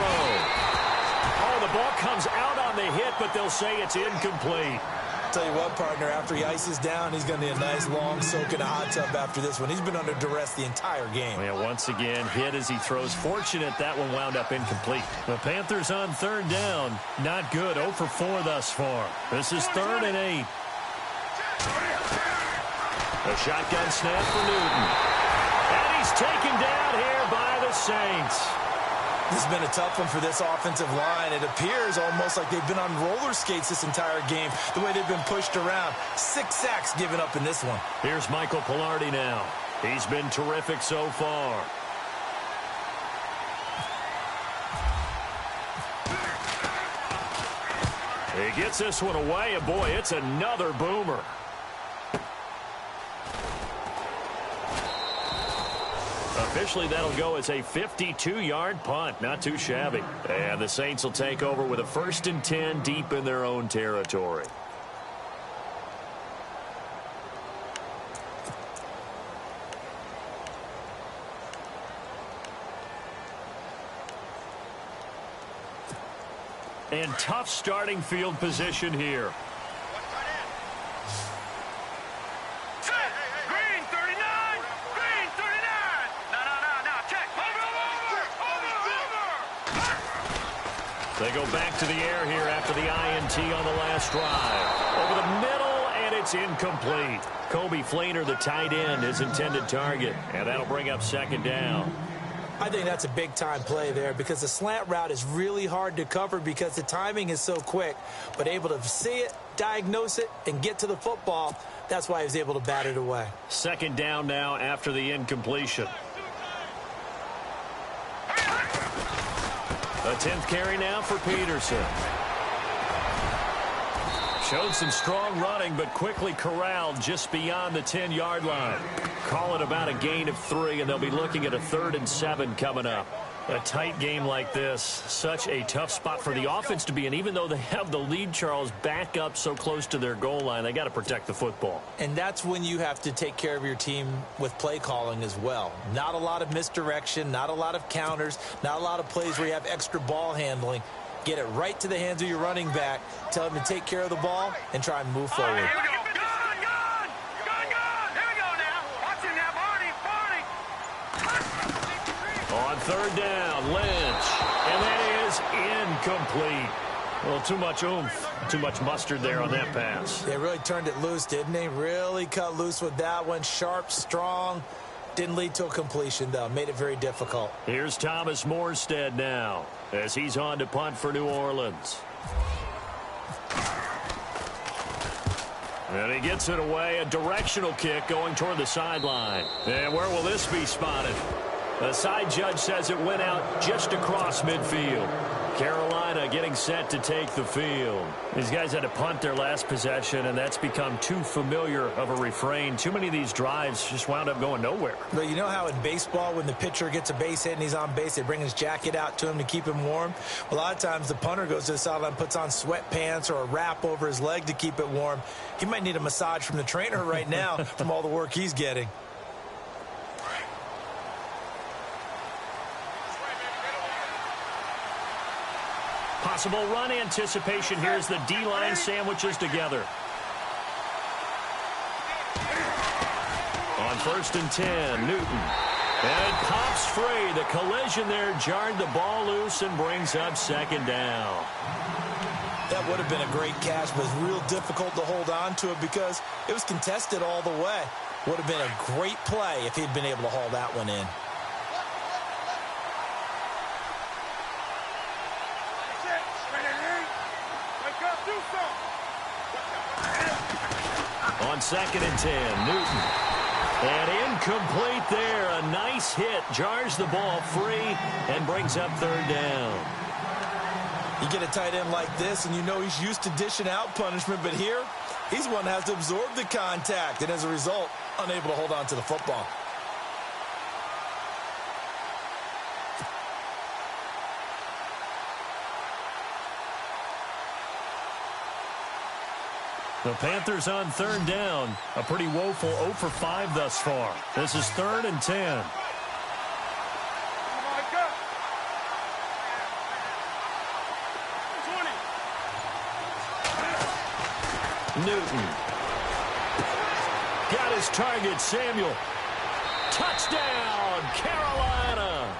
Oh, the ball comes out on the hit, but they'll say it's incomplete. Tell you what, partner, after he ices down, he's going to need a nice long soak in a hot tub after this one. He's been under duress the entire game. Yeah, once again, hit as he throws. Fortunate that one wound up incomplete. The Panthers on third down. Not good. 0 for 4 thus far. This is 3rd and 8. A shotgun snap for Newton. And he's taken down here by the Saints. This has been a tough one for this offensive line. It appears almost like they've been on roller skates this entire game, the way they've been pushed around. 6 sacks given up in this one. Here's Michael Pilardi now. He's been terrific so far. He gets this one away, and boy, it's another boomer. Officially, that'll go as a 52-yard punt. Not too shabby. And the Saints will take over with a 1st and 10 deep in their own territory. And tough starting field position here. They go back to the air here after the INT on the last drive. Over the middle, and it's incomplete. Kobe Fleener, the tight end, his intended target, and that'll bring up second down. I think that's a big-time play there because the slant route is really hard to cover because the timing is so quick. But able to see it, diagnose it, and get to the football, that's why he was able to bat it away. Second down now after the incompletion. A 10th carry now for Peterson. Showed some strong running, but quickly corralled just beyond the 10-yard line. Call it about a gain of 3, and they'll be looking at a 3rd and 7 coming up. A tight game like this, such a tough spot for the offense to be in. Even though they have the lead, Charles, back up so close to their goal line, they got to protect the football. And that's when you have to take care of your team with play calling as well. Not a lot of misdirection, not a lot of counters, not a lot of plays where you have extra ball handling. Get it right to the hands of your running back, tell him to take care of the ball, and try and move forward. Here we go. Here we go now. Watch it now, Barney. On 3rd down, Lynch. And that is incomplete. Well, too much oomph, too much mustard there on that pass. They really turned it loose, didn't they? Really cut loose with that one. Sharp, strong. Didn't lead to a completion, though. Made it very difficult. Here's Thomas Morstead now as he's on to punt for New Orleans. And he gets it away. A directional kick going toward the sideline. And where will this be spotted? The side judge says it went out just across midfield. Carolina getting set to take the field. These guys had to punt their last possession, and that's become too familiar of a refrain. Too many of these drives just wound up going nowhere. But you know how in baseball, when the pitcher gets a base hit and he's on base, they bring his jacket out to him to keep him warm? A lot of times the punter goes to the sideline, puts on sweatpants or a wrap over his leg to keep it warm. He might need a massage from the trainer right now from all the work he's getting. Possible run anticipation here as the D-line sandwiches together. On 1st and 10, Newton. And it pops free. The collision there jarred the ball loose and brings up second down. That would have been a great catch, but it's real difficult to hold on to it because it was contested all the way. Would have been a great play if he'd been able to haul that one in. On 2nd and 10, Newton. And incomplete there. A nice hit. Jars the ball free and brings up 3rd down. You get a tight end like this, and you know he's used to dishing out punishment, but here, he's one that has to absorb the contact, and as a result, unable to hold on to the football. The Panthers on 3rd down. A pretty woeful 0 for 5 thus far. This is 3rd and 10. Newton. Got his target, Samuel. Touchdown, Carolina.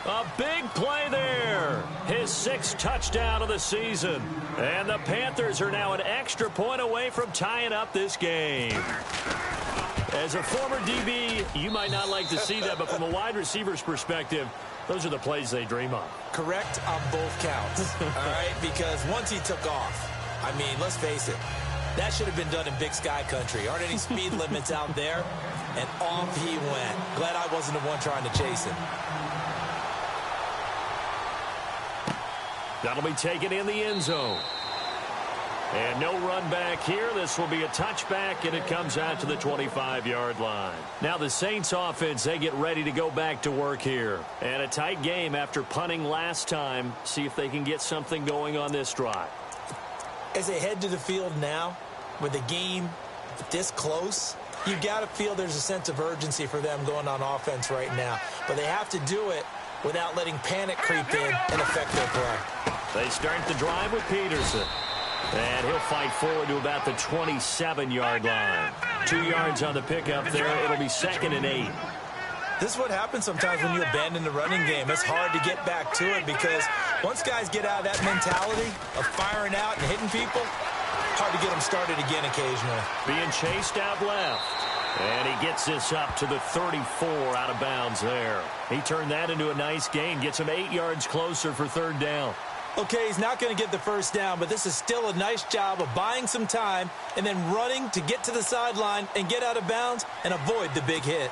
A big play there. His 6th touchdown of the season. And the Panthers are now an extra point away from tying up this game. As a former DB, you might not like to see that, but from a wide receiver's perspective, those are the plays they dream of. Correct on both counts, all right? Because once he took off, I mean, let's face it, that should have been done in Big Sky country. Aren't any speed limits out there? And off he went. Glad I wasn't the one trying to chase him. That'll be taken in the end zone. And no run back here. This will be a touchback, and it comes out to the 25-yard line. Now the Saints offense, they get ready to go back to work here. And a tight game after punting last time. See if they can get something going on this drive. As they head to the field now, with the game this close, you got to feel there's a sense of urgency for them going on offense right now. But they have to do it without letting panic creep in and affect their play. They start the drive with Peterson. And he'll fight forward to about the 27-yard line. 2 yards on the pickup there. It'll be 2nd and 8. This is what happens sometimes when you abandon the running game. It's hard to get back to it because once guys get out of that mentality of firing out and hitting people, hard to get them started again occasionally. Being chased out left. And he gets this up to the 34 out of bounds there. He turned that into a nice gain. Gets him 8 yards closer for third down. Okay, he's not going to get the first down, but this is still a nice job of buying some time and then running to get to the sideline and get out of bounds and avoid the big hit.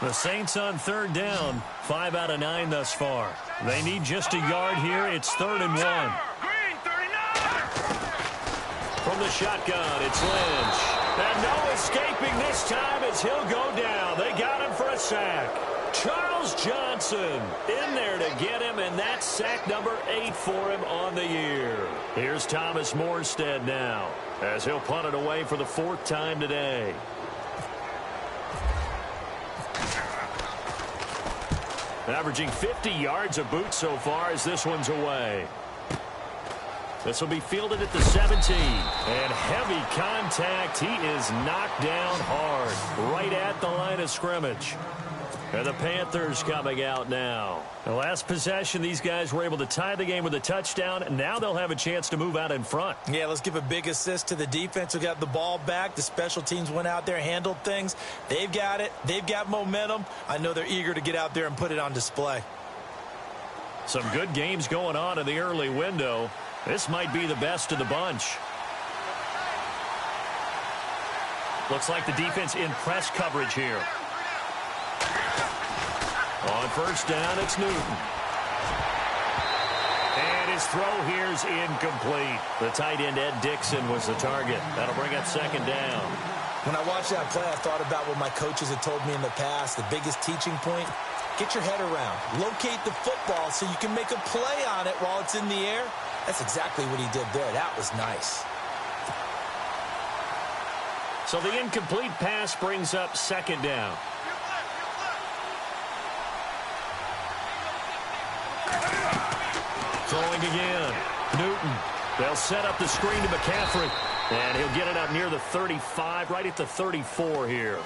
The Saints on third down, 5 out of 9 thus far. They need just a yard here. It's 3rd and 1. Green 39. From the shotgun, it's Lynch. And no escaping this time as he'll go down. They got him for a sack. Charles Johnson in there to get him, and that's sack number 8 for him on the year. Here's Thomas Morstead now as he'll punt it away for the 4th time today. Averaging 50 yards a boot so far as this one's away. This will be fielded at the 17. And heavy contact. He is knocked down hard right at the line of scrimmage. And the Panthers coming out now. The last possession, these guys were able to tie the game with a touchdown, and now they'll have a chance to move out in front. Yeah, let's give a big assist to the defense who got the ball back. The special teams went out there, handled things. They've got it. They've got momentum. I know they're eager to get out there and put it on display. Some good games going on in the early window. This might be the best of the bunch. Looks like the defense in press coverage here. On first down, it's Newton. And his throw here is incomplete. The tight end, Ed Dixon, was the target. That'll bring up 2nd down. When I watched that play, I thought about what my coaches had told me in the past. The biggest teaching point, get your head around. Locate the football so you can make a play on it while it's in the air. That's exactly what he did there. That was nice. So the incomplete pass brings up 2nd down. Throwing again. Newton. They'll set up the screen to McCaffrey. And he'll get it up near the 35, right at the 34 here.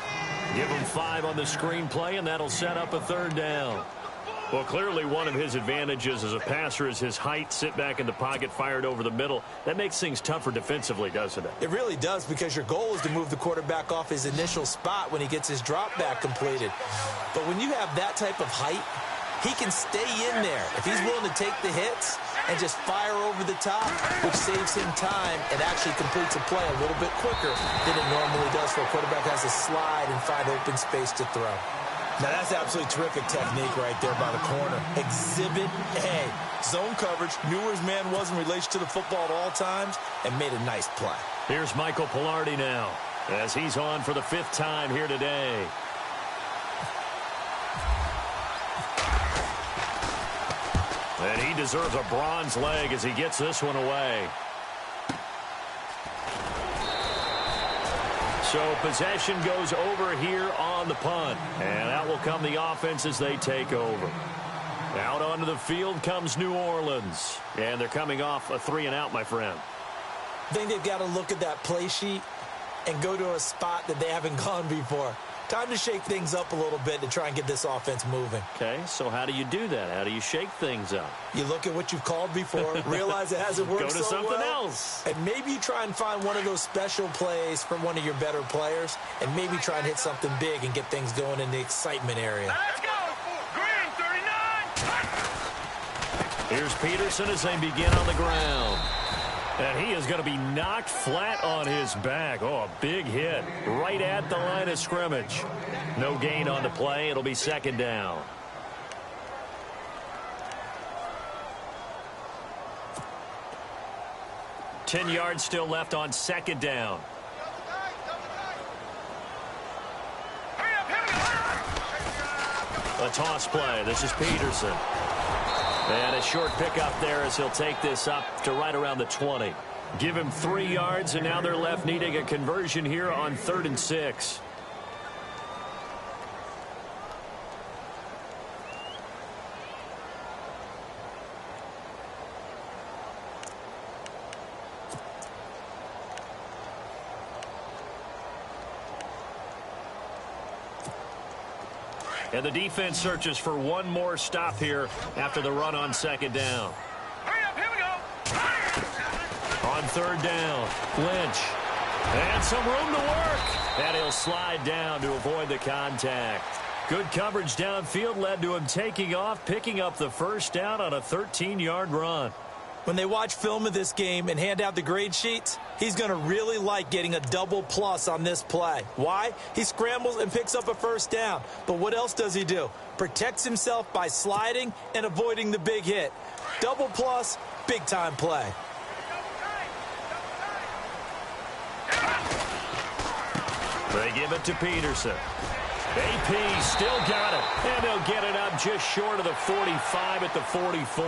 Give him 5 on the screen play, and that'll set up a 3rd down. Well, clearly one of his advantages as a passer is his height. Sit back in the pocket, fired over the middle. That makes things tougher defensively, doesn't it? It really does, because your goal is to move the quarterback off his initial spot when he gets his drop back completed. But when you have that type of height, he can stay in there if he's willing to take the hits and just fire over the top, which saves him time and actually completes a play a little bit quicker than it normally does for a quarterback who has to slide and find open space to throw. Now, that's absolutely terrific technique right there by the corner. Exhibit A. Zone coverage, knew where his man was in relation to the football at all times, and made a nice play. Here's Michael Pilardi now as he's on for the 5th time here today. And he deserves a bronze leg as he gets this one away. So possession goes over here on the punt. And out will come the offense as they take over. Out onto the field comes New Orleans. And they're coming off a 3-and-out, my friend. I think they've got to look at that play sheet and go to a spot that they haven't gone before. Time to shake things up a little bit to try and get this offense moving. Okay, so how do you do that? How do you shake things up? You look at what you've called before, realize it hasn't worked Go to so something well, else. and maybe you try and find one of those special plays from one of your better players, and maybe try and hit something big and get things going in the excitement area. Let's go. Green 39. Here's Peterson as they begin on the ground. And he is going to be knocked flat on his back. Oh, a big hit right at the line of scrimmage. No gain on the play. It'll be 2nd down. Ten yards still left on 2nd down. A toss play. This is Peterson. And a short pickup there as he'll take this up to right around the 20. Give him 3 yards, and now they're left needing a conversion here on 3rd and 6. And the defense searches for one more stop here after the run on second down. Hurry up, here we go. On third down, Lynch. And some room to work. And he'll slide down to avoid the contact. Good coverage downfield led to him taking off, picking up the first down on a 13-yard run. When they watch film of this game and hand out the grade sheets, he's going to really like getting a double plus on this play. Why? He scrambles and picks up a first down. But what else does he do? Protects himself by sliding and avoiding the big hit. Double plus, big-time play. They give it to Peterson. AP still got it, and they'll get it up just short of the 45 at the 44.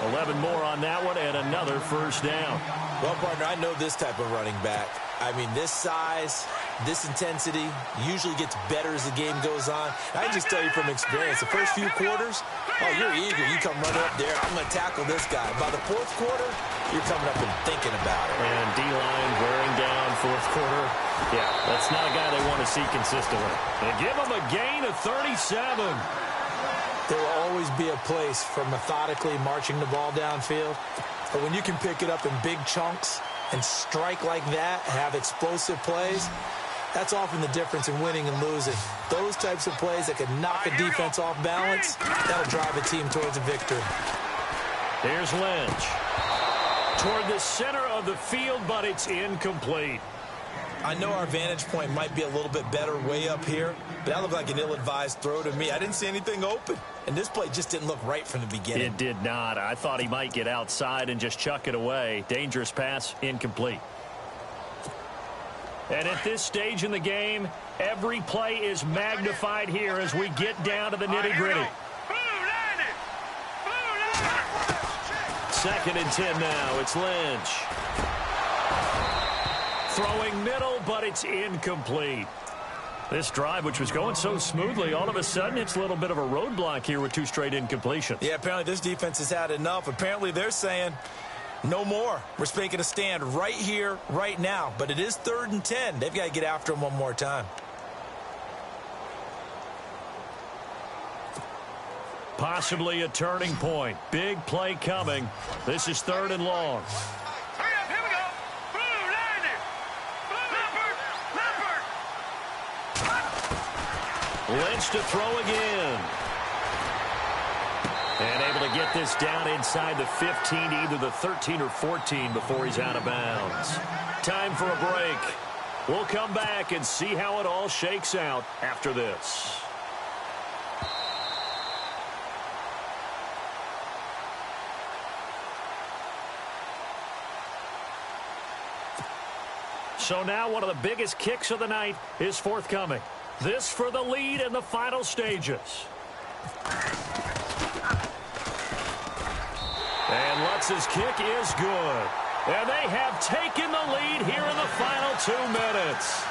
11 more on that one, and another first down. Well, partner, I know this type of running back. I mean, this size, this intensity usually gets better as the game goes on. I can just tell you from experience, the first few quarters, oh, you're eager. You come running up there, I'm going to tackle this guy. By the fourth quarter, you're coming up and thinking about it. And D-line wearing down fourth quarter. Yeah, that's not a guy they want to see consistently. They give him a gain of 37. There will always be a place for methodically marching the ball downfield. But when you can pick it up in big chunks and strike like that, have explosive plays, that's often the difference in winning and losing. Those types of plays that can knock a defense off balance, that'll drive a team towards a victory. Here's Lynch. Toward the center of the field, but it's incomplete. I know our vantage point might be a little bit better way up here, but that looked like an ill-advised throw to me. I didn't see anything open, and this play just didn't look right from the beginning. It did not. I thought he might get outside and just chuck it away. Dangerous pass, incomplete. And at this stage in the game, every play is magnified here as we get down to the nitty-gritty. Second and 10 now. It's Lynch. Throwing middle, but it's incomplete. This drive, which was going so smoothly, all of a sudden it's a little bit of a roadblock here with two straight incompletions. Yeah, apparently this defense has had enough. Apparently they're saying no more. We're making a stand right here, right now. But it is 3rd and 10. They've got to get after him one more time. Possibly a turning point. Big play coming. This is 3rd and long. Lynch to throw again. And able to get this down inside the 15, either the 13 or 14 before he's out of bounds. Time for a break. We'll come back and see how it all shakes out after this. So now one of the biggest kicks of the night is forthcoming. This for the lead in the final stages. And Lutz's kick is good. And they have taken the lead here in the final 2 minutes.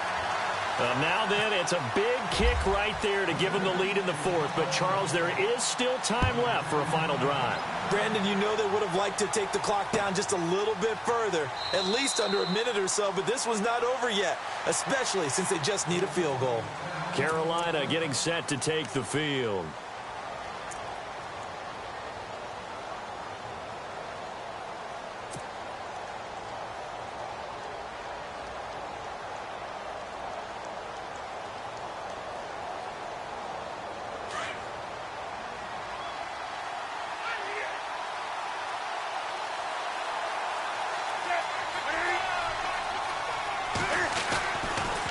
Now then, it's a big kick right there to give them the lead in the fourth. But, Charles, there is still time left for a final drive. Brandon, you know they would have liked to take the clock down just a little bit further, at least under a minute or so, but this one's not over yet, especially since they just need a field goal. Carolina getting set to take the field.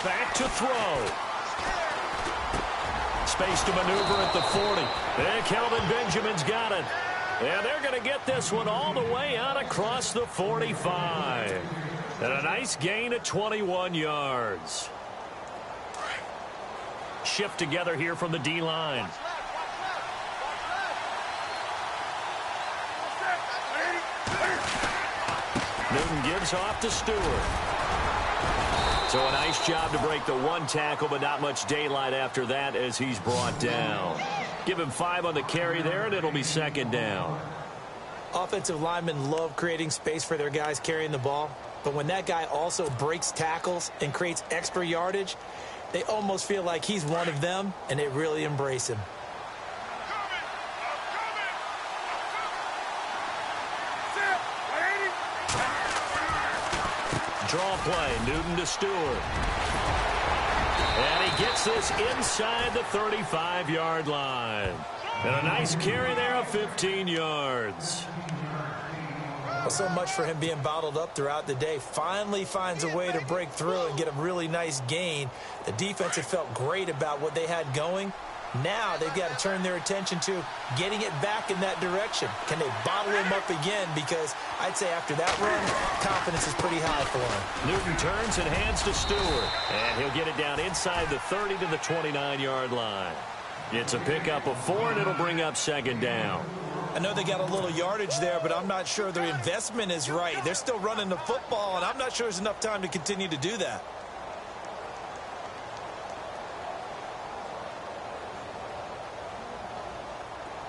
Back to throw. Space to maneuver at the 40. And Kelvin Benjamin's got it. And they're going to get this one all the way out across the 45. And a nice gain of 21 yards. Shift together here from the D-line. Newton gives off to Stewart. So a nice job to break the one tackle, but not much daylight after that as he's brought down. Give him 5 on the carry there, and it'll be second down. Offensive linemen love creating space for their guys carrying the ball, but when that guy also breaks tackles and creates extra yardage, They almost feel like he's one of them, and they really embrace him. Draw play, Newton to Stewart. And he gets this inside the 35-yard line. And a nice carry there of 15 yards. Well, so much for him being bottled up throughout the day. Finally finds a way to break through and get a really nice gain. The defense had felt great about what they had going. Now they've got to turn their attention to getting it back in that direction. Can they bottle him up again? Because I'd say after that run, confidence is pretty high for him. Newton turns and hands to Stewart. And he'll get it down inside the 30 to the 29-yard line. It's a pickup of 4, and it'll bring up second down. I know they got a little yardage there, but I'm not sure their investment is right. They're still running the football, and I'm not sure there's enough time to continue to do that.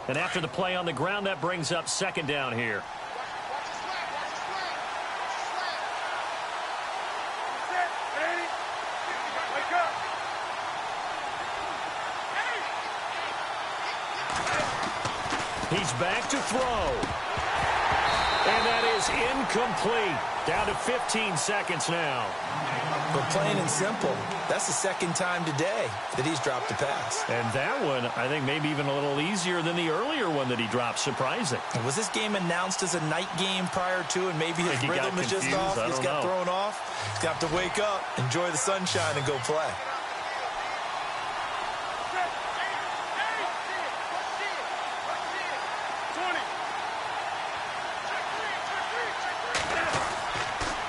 And after the play on the ground, that brings up second down here. He's back to throw. And that is incomplete. Down to 15 seconds now. But plain and simple, that's the second time today that he's dropped a pass. And that one, I think, maybe even a little easier than the earlier one that he dropped. Surprising. Was this game announced as a night game prior to, and maybe his rhythm is just off? He's got thrown off. He's got to wake up, enjoy the sunshine, and go play.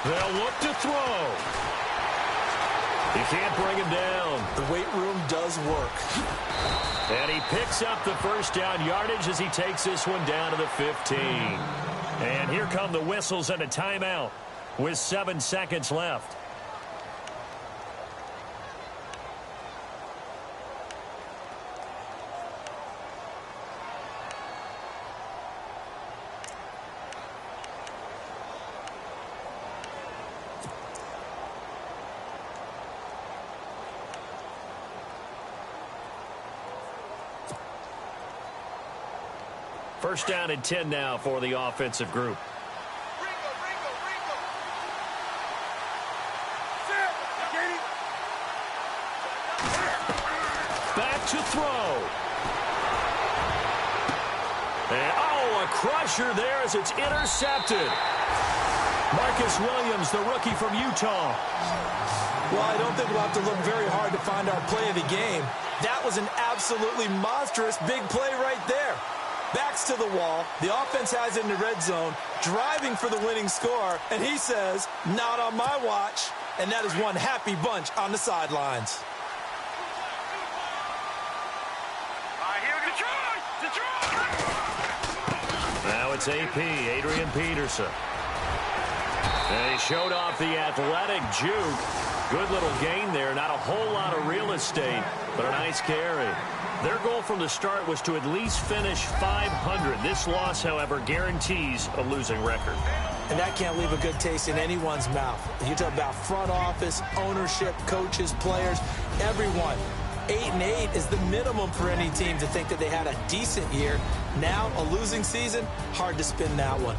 They'll look to throw. He can't bring him down. The weight room does work. And he picks up the first down yardage as he takes this one down to the 15. And here come the whistles and a timeout with 7 seconds left. First down and 10 now for the offensive group. Back to throw. And, a crusher there as it's intercepted. Marcus Williams, the rookie from Utah. Well, I don't think we'll have to look very hard to find our play of the game. That was an absolutely monstrous big play right there. Backs to the wall. The offense has it in the red zone, driving for the winning score, and he says, not on my watch. And that is one happy bunch on the sidelines. Now it's AP, Adrian Peterson. And he showed off the athletic juke. Good little gain there. Not a whole lot of real estate, but a nice carry. Their goal from the start was to at least finish 500. This loss, however, guarantees a losing record. And that can't leave a good taste in anyone's mouth. You talk about front office, ownership, coaches, players, everyone. 8-8 is the minimum for any team to think that they had a decent year. Now, a losing season, hard to spin that one.